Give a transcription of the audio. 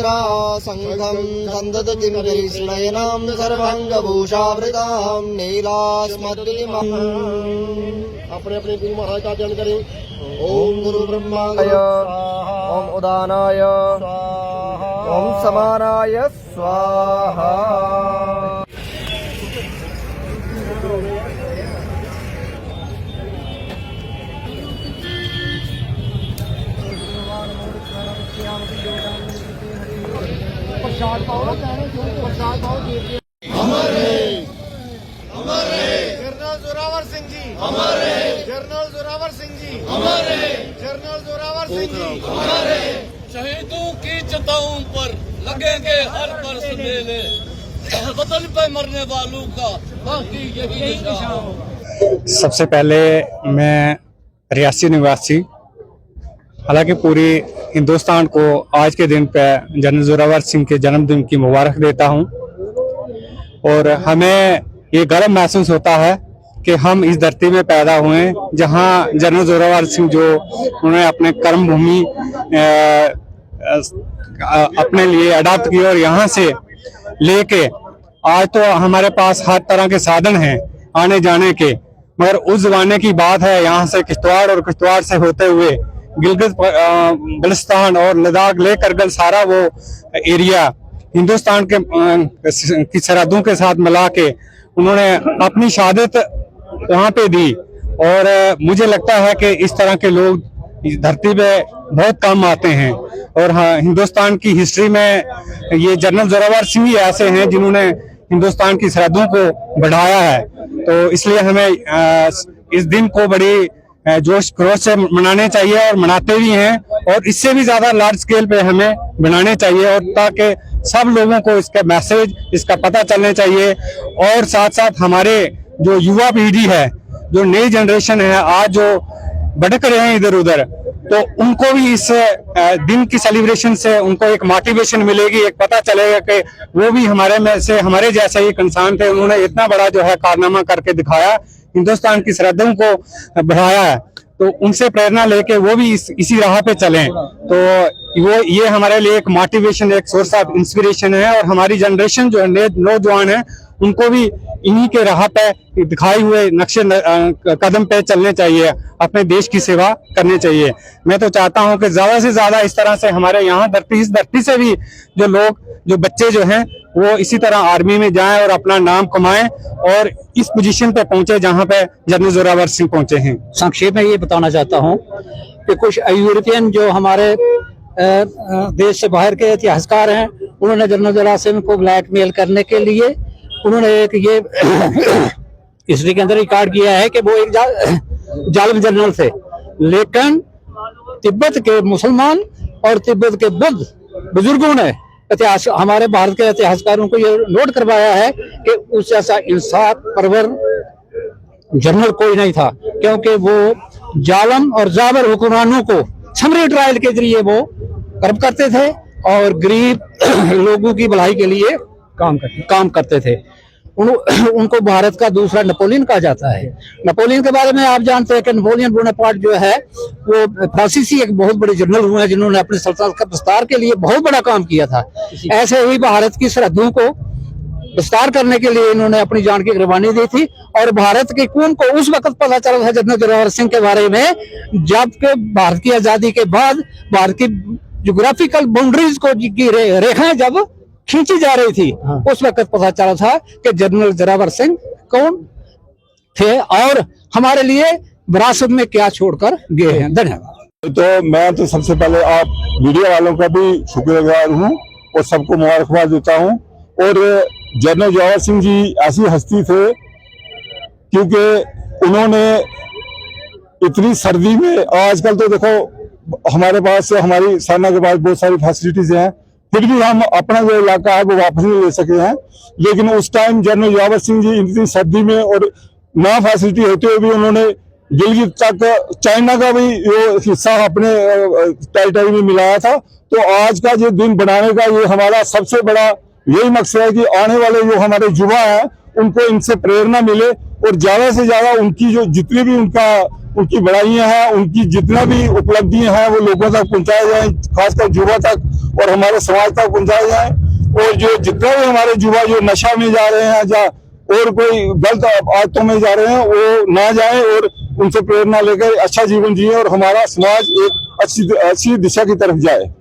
जरा संघम संदततिं कृष्णयनां सर्वांगभूषावृतां नीलास्मद्विमम्। अपने अपने गुरु महाराज का ध्यान करें। ओम गुरु ब्रह्माय ओम उदानाय ओम समानाय स्वाहा। प्रसाद पाओ, प्रसाद पाओ। अमर है, अमर है जनरल जोरावर सिंह जी, अमर है, जनरल जोरावर सिंह जी, अमर है, जनरल जोरावर सिंह जी, अमर है। शहीदों की चिताओं पर लगेंगे हर बरस मेले, वतन पे मरने वालों का बाकी यही निशान। सबसे पहले मैं रियासी निवासी, हालांकि पूरी हिंदुस्तान को आज के दिन पे जनरल जोरावर सिंह के जन्मदिन की मुबारक देता हूं। और हमें ये गर्व महसूस होता है कि हम इस धरती में पैदा हुए जहां जनरल जोरावर सिंह जो उन्होंने अपने कर्म भूमि अपने लिए अडॉप्ट की और यहाँ से लेके आज तो हमारे पास हर तरह के साधन हैं आने जाने के, मगर उस जमाने की बात है यहाँ से किश्तवाड़ और किश्तवाड़ से होते हुए गिलगित बल्तिस्तान और लद्दाख लेकर सारा वो एरिया हिंदुस्तान के की सरहदों के साथ मिला के उन्होंने अपनी शहादत वहाँ पे दी। और मुझे लगता है कि इस तरह के लोग इस धरती पे बहुत कम आते हैं। और हाँ, हिंदुस्तान की हिस्ट्री में ये जनरल जोरावर सिंह ही ऐसे हैं जिन्होंने हिंदुस्तान की सरहदों को बढ़ाया है। तो इसलिए हमें इस दिन को बड़ी जोश खरोश से मनाने चाहिए और मनाते भी हैं, और इससे भी ज्यादा लार्ज स्केल पे हमें बनाने चाहिए, और ताकि सब लोगों को इसका मैसेज इसका पता चलने चाहिए। और साथ साथ हमारे जो युवा पीढ़ी है, जो नई जनरेशन है आज जो भटक रहे हैं इधर उधर, तो उनको भी इस दिन की सेलिब्रेशन से उनको एक मोटिवेशन मिलेगी, एक पता चलेगा कि वो भी हमारे में से हमारे जैसे एक इंसान थे, उन्होंने इतना बड़ा जो है कारनामा करके दिखाया, हिंदुस्तान की सरहदों को बढ़ाया है। तो उनसे प्रेरणा लेके वो भी इसी राह पे चलें। तो वो ये हमारे लिए एक मोटिवेशन, एक सोर्स ऑफ इंस्पिरेशन है। और हमारी जनरेशन जो है नौजवान है, उनको भी इन्हीं के राह पे दिखाए हुए नक्शे कदम पे चलने चाहिए, अपने देश की सेवा करनी चाहिए। मैं तो चाहता हूं कि ज्यादा से ज्यादा इस तरह से हमारे यहाँ इस धरती से भी जो लोग, जो बच्चे जो हैं, वो इसी तरह आर्मी में जाएं और अपना नाम कमाएं और इस पोजीशन पे पहुंचे जहां पे जनरल जोरावर सिंह पहुंचे हैं। संक्षेप में ये बताना चाहता हूं कि कुछ यूरोपियन जो हमारे देश से बाहर के इतिहासकार हैं, उन्होंने जनरल जोरावर सिंह को ब्लैकमेल करने के लिए उन्होंने एक ये हिस्ट्री के अंदर रिकॉर्ड किया है कि वो एक जालिम जनरल थे, लेकिन तिब्बत के मुसलमान और तिब्बत के बुद्ध बुजुर्गों ने इतिहास हमारे भारत के इतिहासकारों को ये नोट करवाया है कि उस जैसा इंसाफ परवर जनरल कोई नहीं था, क्योंकि वो जालम और जाबर हुक्मरानों को समरी ट्रायल के जरिए वो कर्म करते थे और गरीब लोगों की भलाई के लिए काम करते थे। उनको भारत का दूसरा नेपोलियन कहा जाता है। नेपोलियन के बारे में आप जानते हैं कि नेपोलियन बोनापार्ट जो है वो फ्रांसीसी एक बहुत बड़े जनरल हुए हैं जिन्होंने अपनी सल्तनत का विस्तार के लिए बहुत बड़ा काम किया था। ऐसे ही भारत की सरहदों को विस्तार करने के लिए इन्होंने अपनी जान की कुर्बानी दी थी। और भारत के कौन को उस वक्त पता चला था जनरल जोरावर सिंह के बारे में, जबकि भारत की आजादी के बाद भारत की ज्योग्राफिकल बाउंड्रीज को की रेखाएं जब खींची जा रही थी, उस वक्त पता चला था कि जनरल जोरावर सिंह कौन थे और हमारे लिए विरासत में क्या छोड़कर गए हैं। धन्यवाद। तो मैं तो सबसे पहले आप मीडिया वालों का भी शुक्रगुजार हूँ और सबको मुबारकबाद देता हूँ। और जनरल जोरावर सिंह जी ऐसी हस्ती थे क्योंकि उन्होंने इतनी सर्दी में, आजकल तो देखो हमारे पास, हमारी सेना के पास बहुत सारी फैसिलिटीज हैं, फिर भी हम अपना जो इलाका है वो वापस नहीं ले सके हैं। लेकिन उस टाइम जनरल जोरावर सिंह जी इतनी सर्दी में और ना फैसिलिटी होते हुए भी उन्होंने गिलगित तक चाइना का भी जो हिस्सा अपने टेरिटरी में मिलाया था। तो आज का जो दिन बनाने का ये हमारा सबसे बड़ा यही मकसद है कि आने वाले जो हमारे युवा हैं उनको इनसे प्रेरणा मिले और ज्यादा से ज्यादा उनकी जो जितनी भी उनका उनकी बड़ाइयां हैं, उनकी जितना भी उपलब्धियां हैं वो लोगों तक पहुंचाया जाए, खासकर युवा तक और हमारे समाज तक पहुंचाया जाए। और जो जितना भी हमारे युवा जो नशा में जा रहे हैं या और कोई गलत आदतों में जा रहे हैं वो ना जाए और उनसे प्रेरणा लेकर अच्छा जीवन जिए और हमारा समाज एक अच्छी दिशा की तरफ जाए।